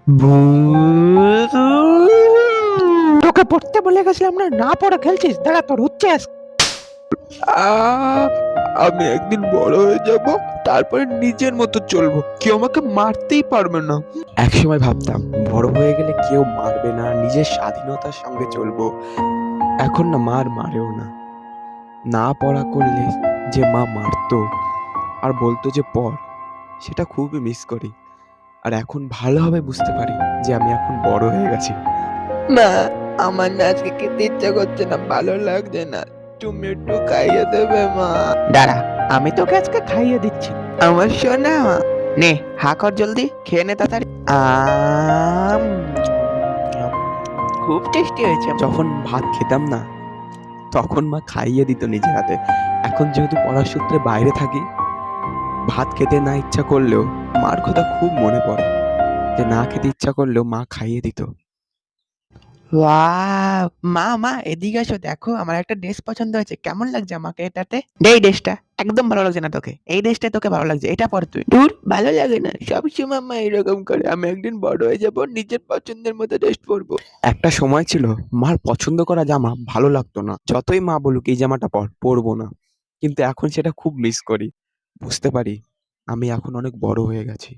ভূত তোকে পড়তে বলে গেছিলাম না, না পড়ে খেলছিস? দাঁড়া, তোর হচ্ছে আহ আমি একদিন বড় হয়ে যাব, তারপরে নিজের মতো চলবো, কেউ আমাকে মারতেই পারবে না। একসময় ভাবতাম বড় হয়ে গেলে কেউ মারবে না, নিজের স্বাধীনতার সঙ্গে চলবো। এখন না মারেও না। না পড়া করলে যে মা মারতো আর বলতো যে পড়, সেটা খুবই মিস করি। আর এখন ভালোভাবে বুঝতে পারি যে আমি এখন বড় হয়ে গেছি। মা, আমার না আজকে খেতে ইচ্ছা করছে না, ভালো লাগছে না, তুমি একটু খাইয়ে দেবে মা? দাঁড়া, আমি তোকে আজকে খাইয়ে দিচ্ছি। আমার সোনা মা। নে, হা কর, জলদি খেয়ে নে তাড়াতাড়ি। আম, খুব টেস্টি হয়েছে। যখন ভাত খেতাম না, তখন মা খাইয়ে দিত নিজের হাতে। এখন যেহেতু পড়ার সূত্রে বাইরে থাকি, ভাত খেতে না ইচ্ছা করলেও মার কথা খুব মনে পড়ে, যে না খেতে ইচ্ছা করলেও মা খাইয়ে দিত। ওয়াও! মা এদিকে এসো, দেখো আমার একটা ড্রেস পছন্দ হয়েছে। কেমন লাগছে আমাকে এটাতে? দে এই ড্রেসটা। একদম ভালো লাগছে না তোকে। এই ড্রেসটাই তোকে ভালো লাগছে। এটা পর তুই। দূর, ভালো লাগে না, সবসময় মা এরকম করে। আমি একদিন বড় হয়ে যাব, নিজের পছন্দের মতো ড্রেস পরবো। একটা সময় ছিল মার পছন্দ করা জামা ভালো লাগতো না, যতই মা বলুক এই জামাটা পরবো না। কিন্তু এখন সেটা খুব মিস করি। বুঝতে পারি আমি এখন অনেক বড় হয়ে গেছি।